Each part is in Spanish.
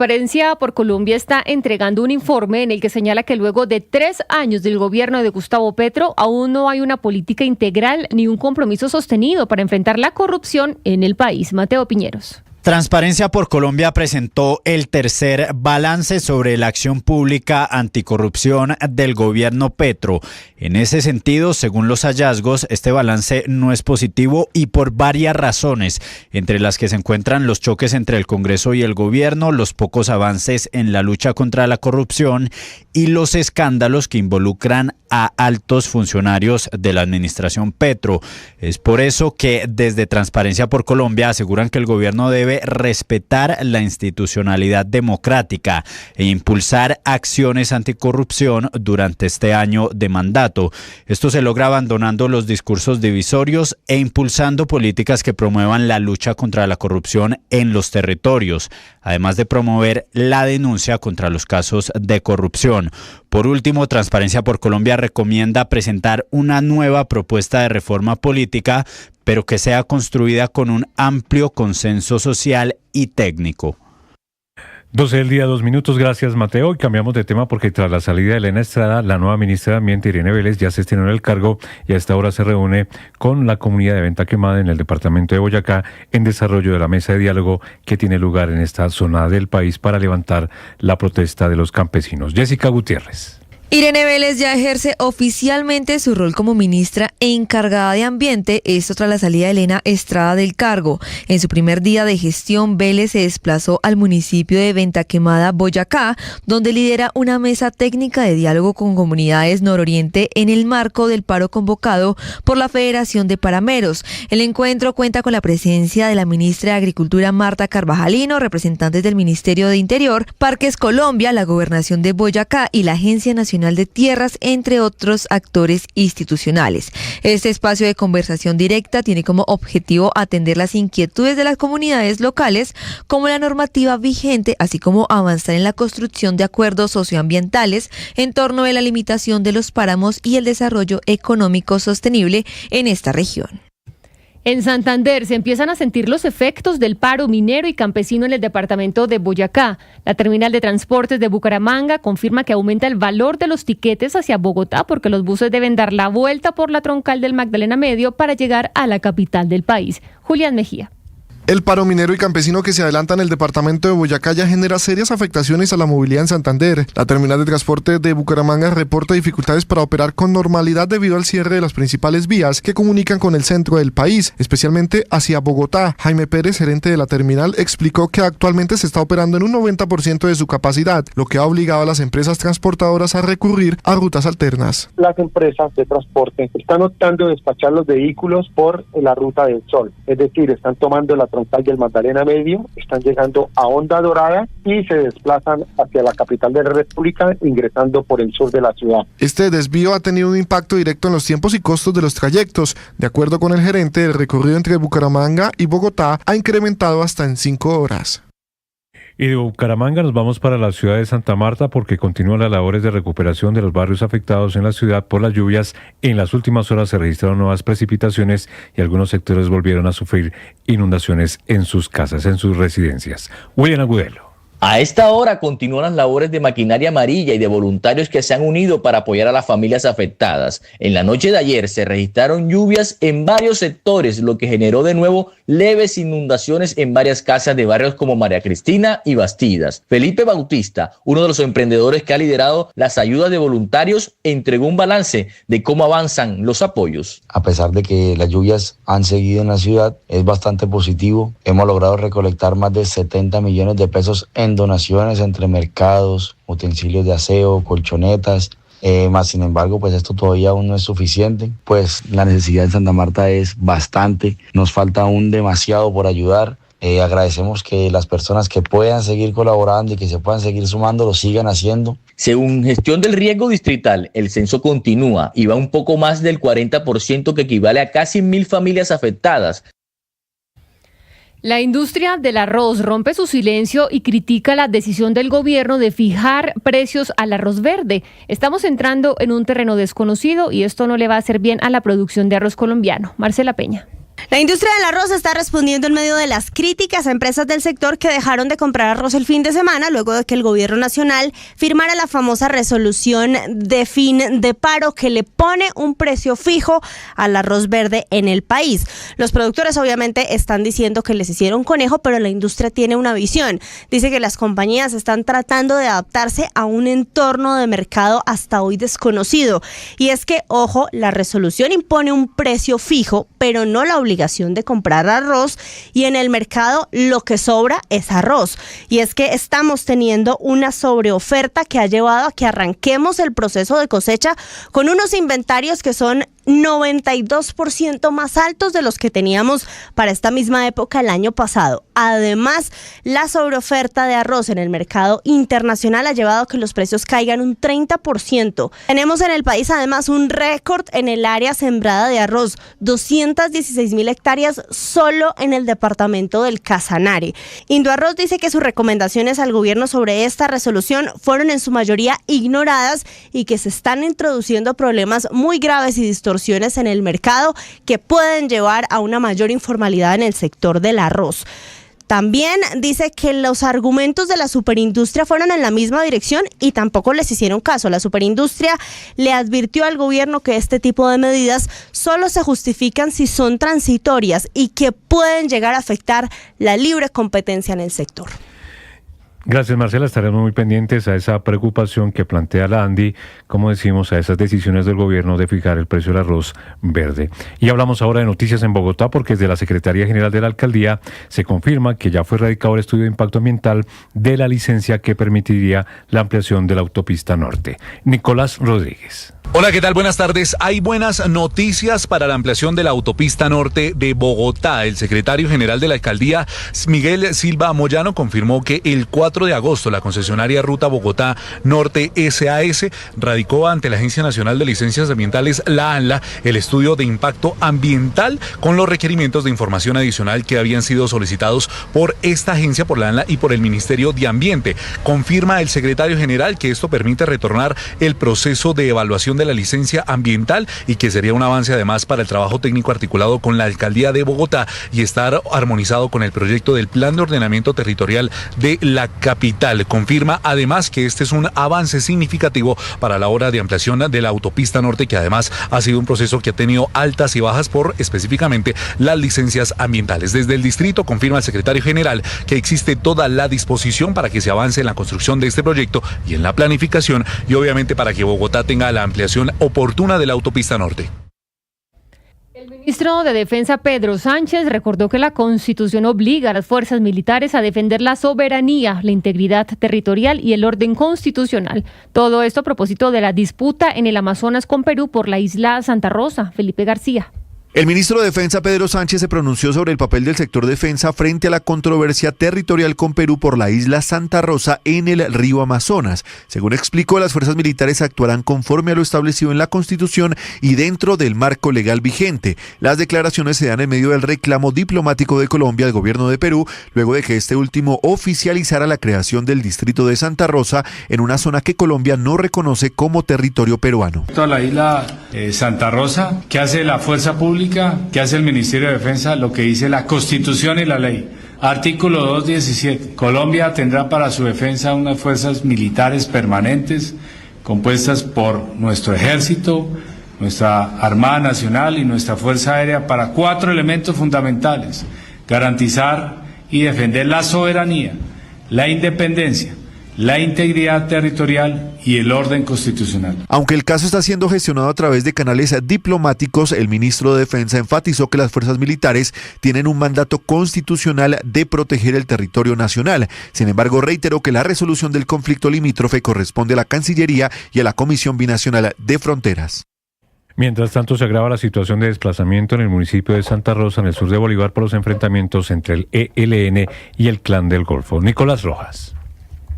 Transparencia por Colombia está entregando un informe en el que señala que luego de 3 años del gobierno de Gustavo Petro, aún no hay una política integral ni un compromiso sostenido para enfrentar la corrupción en el país. Mateo Piñeros. Transparencia por Colombia presentó el tercer balance sobre la acción pública anticorrupción del gobierno Petro. En ese sentido, según los hallazgos, este balance no es positivo y por varias razones, entre las que se encuentran los choques entre el Congreso y el gobierno, los pocos avances en la lucha contra la corrupción y los escándalos que involucran a altos funcionarios de la administración Petro. Es por eso que desde Transparencia por Colombia aseguran que el gobierno debe respetar la institucionalidad democrática e impulsar acciones anticorrupción durante este año de mandato. Esto se logra abandonando los discursos divisorios e impulsando políticas que promuevan la lucha contra la corrupción en los territorios, además de promover la denuncia contra los casos de corrupción. Por último, Transparencia por Colombia recomienda presentar una nueva propuesta de reforma política, pero que sea construida con un amplio consenso social y técnico. 12 del día, 2 minutos. Gracias, Mateo. Y cambiamos de tema porque tras la salida de Elena Estrada, la nueva ministra de Ambiente, Irene Vélez, ya se estrenó en el cargo y a esta hora se reúne con la comunidad de Venta Quemada en el departamento de Boyacá en desarrollo de la mesa de diálogo que tiene lugar en esta zona del país para levantar la protesta de los campesinos. Jessica Gutiérrez. Irene Vélez ya ejerce oficialmente su rol como ministra encargada de Ambiente, esto tras la salida de Elena Estrada del cargo. En su primer día de gestión, Vélez se desplazó al municipio de Venta Quemada, Boyacá, donde lidera una mesa técnica de diálogo con comunidades nororiente en el marco del paro convocado por la Federación de Parameros. El encuentro cuenta con la presencia de la ministra de Agricultura, Marta Carvajalino, representantes del Ministerio de Interior, Parques Colombia, la Gobernación de Boyacá y la Agencia Nacional de Tierras, entre otros actores institucionales. Este espacio de conversación directa tiene como objetivo atender las inquietudes de las comunidades locales, como la normativa vigente, así como avanzar en la construcción de acuerdos socioambientales en torno a la limitación de los páramos y el desarrollo económico sostenible en esta región. En Santander se empiezan a sentir los efectos del paro minero y campesino en el departamento de Boyacá. La terminal de transportes de Bucaramanga confirma que aumenta el valor de los tiquetes hacia Bogotá porque los buses deben dar la vuelta por la troncal del Magdalena Medio para llegar a la capital del país. Julián Mejía. El paro minero y campesino que se adelanta en el departamento de Boyacá ya genera serias afectaciones a la movilidad en Santander. La terminal de transporte de Bucaramanga reporta dificultades para operar con normalidad debido al cierre de las principales vías que comunican con el centro del país, especialmente hacia Bogotá. Jaime Pérez, gerente de la terminal, explicó que actualmente se está operando en un 90% de su capacidad, lo que ha obligado a las empresas transportadoras a recurrir a rutas alternas. Las empresas de transporte están optando despachar los vehículos por la ruta del Sol, es decir, están tomando la troncal del Magdalena Medio, están llegando a Honda Dorada y se desplazan hacia la capital de la República, ingresando por el sur de la ciudad. Este desvío ha tenido un impacto directo en los tiempos y costos de los trayectos. De acuerdo con el gerente, el recorrido entre Bucaramanga y Bogotá ha incrementado hasta en 5 horas. Y de Bucaramanga nos vamos para la ciudad de Santa Marta porque continúan las labores de recuperación de los barrios afectados en la ciudad por las lluvias. En las últimas horas se registraron nuevas precipitaciones y algunos sectores volvieron a sufrir inundaciones en sus casas, en sus residencias. William Agudelo. A esta hora continúan las labores de maquinaria amarilla y de voluntarios que se han unido para apoyar a las familias afectadas. En la noche de ayer se registraron lluvias en varios sectores, lo que generó de nuevo leves inundaciones en varias casas de barrios como María Cristina y Bastidas. Felipe Bautista, uno de los emprendedores que ha liderado las ayudas de voluntarios, entregó un balance de cómo avanzan los apoyos. A pesar de que las lluvias han seguido en la ciudad, es bastante positivo. Hemos logrado recolectar más de 70 millones de pesos en donaciones entre mercados, utensilios de aseo, colchonetas, más sin embargo, pues esto todavía aún no es suficiente, pues la necesidad en Santa Marta es bastante, nos falta aún demasiado por ayudar. Agradecemos que las personas que puedan seguir colaborando y que se puedan seguir sumando lo sigan haciendo. Según Gestión del Riesgo Distrital, el censo continúa y va un poco más del 40%, que equivale a casi 1.000 familias afectadas. La industria del arroz rompe su silencio y critica la decisión del gobierno de fijar precios al arroz verde. Estamos entrando en un terreno desconocido y esto no le va a hacer bien a la producción de arroz colombiano. Marcela Peña. La industria del arroz está respondiendo en medio de las críticas a empresas del sector que dejaron de comprar arroz el fin de semana luego de que el gobierno nacional firmara la famosa resolución de fin de paro que le pone un precio fijo al arroz verde en el país. Los productores obviamente están diciendo que les hicieron conejo, pero la industria tiene una visión. Dice que las compañías están tratando de adaptarse a un entorno de mercado hasta hoy desconocido. Y es que, ojo, la resolución impone un precio fijo, pero no la obligación de comprar arroz, y en el mercado lo que sobra es arroz. Y es que estamos teniendo una sobreoferta que ha llevado a que arranquemos el proceso de cosecha con unos inventarios que son 92% más altos de los que teníamos para esta misma época el año pasado. Además, la sobreoferta de arroz en el mercado internacional ha llevado a que los precios caigan un 30%. Tenemos en el país además un récord en el área sembrada de arroz, 216.000 hectáreas solo en el departamento del Casanare. Indoarroz dice que sus recomendaciones al gobierno sobre esta resolución fueron en su mayoría ignoradas y que se están introduciendo problemas muy graves y distorsiones en el mercado que pueden llevar a una mayor informalidad en el sector del arroz. También dice que los argumentos de la superindustria fueron en la misma dirección y tampoco les hicieron caso. La superindustria le advirtió al gobierno que este tipo de medidas solo se justifican si son transitorias y que pueden llegar a afectar la libre competencia en el sector. Gracias, Marcela. Estaremos muy pendientes a esa preocupación que plantea la ANDI, como decimos, a esas decisiones del gobierno de fijar el precio del arroz verde. Y hablamos ahora de noticias en Bogotá, porque desde la Secretaría General de la Alcaldía se confirma que ya fue radicado el estudio de impacto ambiental de la licencia que permitiría la ampliación de la autopista norte. Nicolás Rodríguez. Hola, ¿qué tal? Buenas tardes. Hay buenas noticias para la ampliación de la autopista norte de Bogotá. El secretario general de la alcaldía, Miguel Silva Moyano, confirmó que el 4 de agosto la concesionaria Ruta Bogotá Norte SAS radicó ante la Agencia Nacional de Licencias Ambientales, la ANLA, el estudio de impacto ambiental con los requerimientos de información adicional que habían sido solicitados por esta agencia, por la ANLA y por el Ministerio de Ambiente. Confirma el secretario general que esto permite retornar el proceso de evaluación de la licencia ambiental y que sería un avance además para el trabajo técnico articulado con la alcaldía de Bogotá y estar armonizado con el proyecto del plan de ordenamiento territorial de la capital. Confirma además que este es un avance significativo para la obra de ampliación de la autopista norte, que además ha sido un proceso que ha tenido altas y bajas por específicamente las licencias ambientales. Desde el distrito confirma el secretario general que existe toda la disposición para que se avance en la construcción de este proyecto y en la planificación, y obviamente para que Bogotá tenga la ampliación oportuna de la autopista norte. El ministro de Defensa, Pedro Sánchez, recordó que la Constitución obliga a las fuerzas militares a defender la soberanía, la integridad territorial y el orden constitucional. Todo esto a propósito de la disputa en el Amazonas con Perú por la isla Santa Rosa. Felipe García. El ministro de Defensa, Pedro Sánchez, se pronunció sobre el papel del sector defensa frente a la controversia territorial con Perú por la isla Santa Rosa en el río Amazonas. Según explicó, las fuerzas militares actuarán conforme a lo establecido en la Constitución y dentro del marco legal vigente. Las declaraciones se dan en medio del reclamo diplomático de Colombia al gobierno de Perú, luego de que este último oficializara la creación del distrito de Santa Rosa en una zona que Colombia no reconoce como territorio peruano. Toda la isla Santa Rosa, ¿qué hace la fuerza pública? ¿Qué hace el Ministerio de Defensa? Lo que dice la Constitución y la ley. Artículo 217. Colombia tendrá para su defensa unas fuerzas militares permanentes compuestas por nuestro ejército, nuestra Armada Nacional y nuestra Fuerza Aérea para 4 elementos fundamentales: garantizar y defender la soberanía, la independencia, la integridad territorial y el orden constitucional. Aunque el caso está siendo gestionado a través de canales diplomáticos, el ministro de Defensa enfatizó que las fuerzas militares tienen un mandato constitucional de proteger el territorio nacional. Sin embargo, reiteró que la resolución del conflicto limítrofe corresponde a la Cancillería y a la Comisión Binacional de Fronteras. Mientras tanto, se agrava la situación de desplazamiento en el municipio de Santa Rosa, en el sur de Bolívar, por los enfrentamientos entre el ELN y el Clan del Golfo. Nicolás Rojas.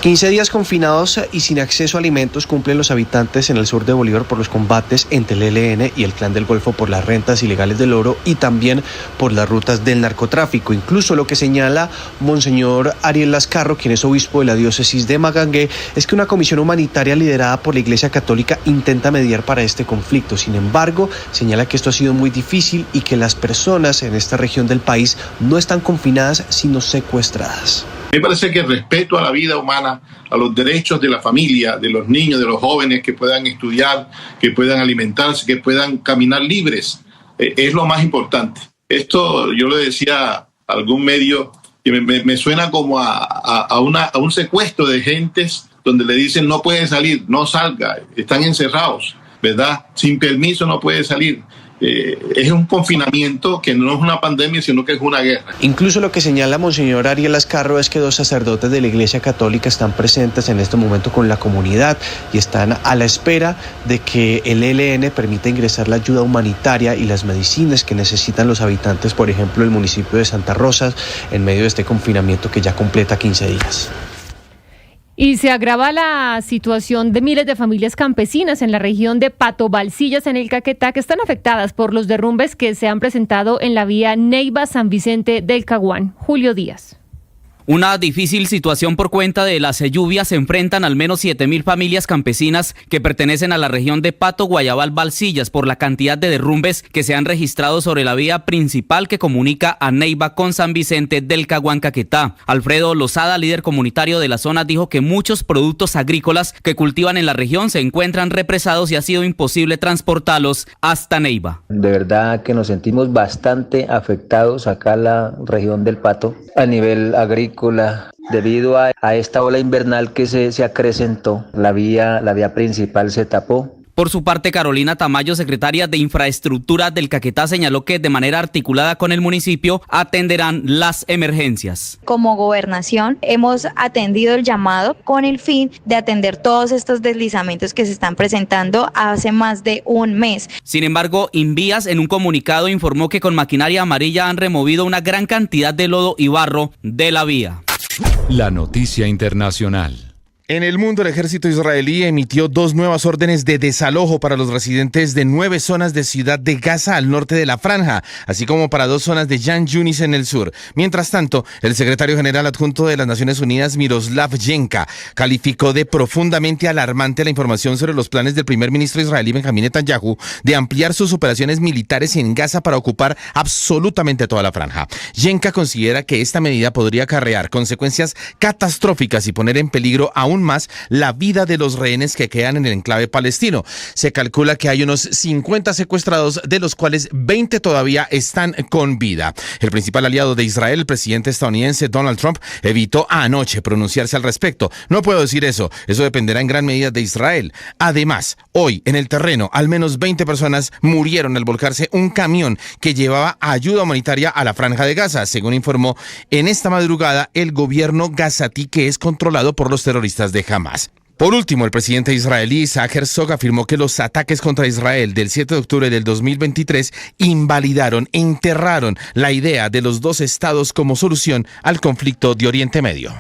15 días confinados y sin acceso a alimentos cumplen los habitantes en el sur de Bolívar por los combates entre el ELN y el Clan del Golfo por las rentas ilegales del oro y también por las rutas del narcotráfico. Incluso lo que señala Monseñor Ariel Lascarro, quien es obispo de la diócesis de Magangué, es que una comisión humanitaria liderada por la Iglesia Católica intenta mediar para este conflicto. Sin embargo, señala que esto ha sido muy difícil y que las personas en esta región del país no están confinadas, sino secuestradas. Me parece que el respeto a la vida humana, a los derechos de la familia, de los niños, de los jóvenes que puedan estudiar, que puedan alimentarse, que puedan caminar libres, es lo más importante. Esto yo le decía a algún medio que me suena como a un secuestro de gentes donde le dicen no puede salir, no salga, están encerrados, ¿verdad? Sin permiso no puede salir. Es un confinamiento que no es una pandemia, sino que es una guerra. Incluso lo que señala Monseñor Ariel Lascarro es que 2 sacerdotes de la Iglesia Católica están presentes en este momento con la comunidad y están a la espera de que el ELN permita ingresar la ayuda humanitaria y las medicinas que necesitan los habitantes, por ejemplo, del municipio de Santa Rosa, en medio de este confinamiento que ya completa 15 días. Y se agrava la situación de miles de familias campesinas en la región de Pato Balsillas, en el Caquetá, que están afectadas por los derrumbes que se han presentado en la vía Neiva-San Vicente del Caguán. Julio Díaz. Una difícil situación por cuenta de las lluvias se enfrentan al menos 7.000 familias campesinas que pertenecen a la región de Pato, Guayabal, Balsillas por la cantidad de derrumbes que se han registrado sobre la vía principal que comunica a Neiva con San Vicente del Caguán, Caquetá. Alfredo Lozada, líder comunitario de la zona, dijo que muchos productos agrícolas que cultivan en la región se encuentran represados y ha sido imposible transportarlos hasta Neiva. De verdad que nos sentimos bastante afectados acá en la región del Pato a nivel agrícola. Debido a esta ola invernal que se acrecentó, la vía principal se tapó. Por su parte, Carolina Tamayo, secretaria de Infraestructura del Caquetá, señaló que de manera articulada con el municipio atenderán las emergencias. Como gobernación hemos atendido el llamado con el fin de atender todos estos deslizamientos que se están presentando hace más de un mes. Sin embargo, Invías en un comunicado informó que con maquinaria amarilla han removido una gran cantidad de lodo y barro de la vía. La noticia internacional. En el mundo, el ejército israelí emitió 2 nuevas órdenes de desalojo para los residentes de 9 zonas de Ciudad de Gaza al norte de la franja, así como para 2 zonas de Yan Yunis en el sur. Mientras tanto, el secretario general adjunto de las Naciones Unidas, Miroslav Yenka, calificó de profundamente alarmante la información sobre los planes del primer ministro israelí Benjamín Netanyahu de ampliar sus operaciones militares en Gaza para ocupar absolutamente toda la franja. Yenka considera que esta medida podría acarrear consecuencias catastróficas y poner en peligro aún más la vida de los rehenes que quedan en el enclave palestino. Se calcula que hay unos 50 secuestrados, de los cuales 20 todavía están con vida. El principal aliado de Israel, el presidente estadounidense Donald Trump, evitó anoche pronunciarse al respecto. No puedo decir eso dependerá en gran medida de Israel. Además, hoy en el terreno, al menos 20 personas murieron al volcarse un camión que llevaba ayuda humanitaria a la franja de Gaza, según informó en esta madrugada el gobierno gazatí, que es controlado por los terroristas de Hamas. Por último, el presidente israelí Isaac Herzog afirmó que los ataques contra Israel del 7 de octubre del 2023 invalidaron, enterraron la idea de los 2 estados como solución al conflicto de Oriente Medio.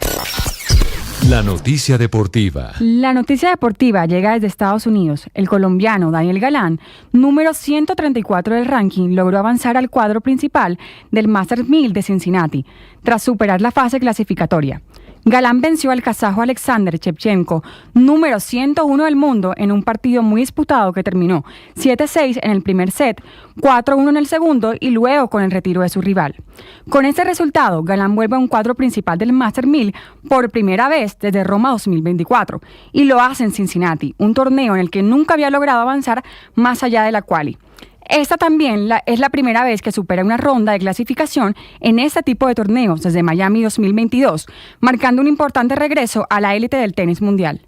La noticia deportiva. La noticia deportiva llega desde Estados Unidos. El colombiano Daniel Galán, número 134 del ranking, logró avanzar al cuadro principal del Masters 1000 de Cincinnati, tras superar la fase clasificatoria. Galán venció al kazajo Alexander Shevchenko, número 101 del mundo, en un partido muy disputado que terminó 7-6 en el primer set, 4-1 en el segundo y luego con el retiro de su rival. Con este resultado, Galán vuelve a un cuadro principal del Master 1000 por primera vez desde Roma 2024 y lo hace en Cincinnati, un torneo en el que nunca había logrado avanzar más allá de la quali. Esta también es la primera vez que supera una ronda de clasificación en este tipo de torneos desde Miami 2022, marcando un importante regreso a la élite del tenis mundial.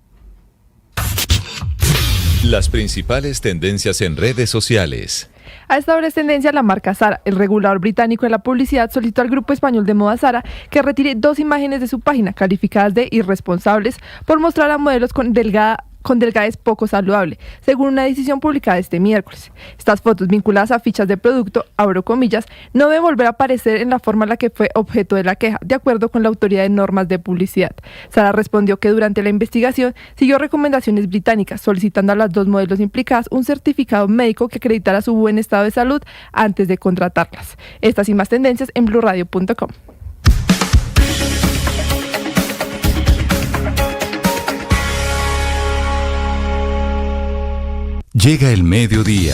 Las principales tendencias en redes sociales. A esta hora es tendencia la marca Zara. El regulador británico de la publicidad solicitó al grupo español de moda Zara que retire 2 imágenes de su página, calificadas de irresponsables por mostrar a modelos con delgada con delgadez poco saludable, según una decisión publicada este miércoles. Estas fotos vinculadas a fichas de producto, abro comillas, no deben volver a aparecer en la forma en la que fue objeto de la queja, de acuerdo con la Autoridad de Normas de Publicidad. Sara respondió que durante la investigación siguió recomendaciones británicas, solicitando a las dos modelos implicadas un certificado médico que acreditara su buen estado de salud antes de contratarlas. Estas y más tendencias en blurradio.com. Llega el mediodía.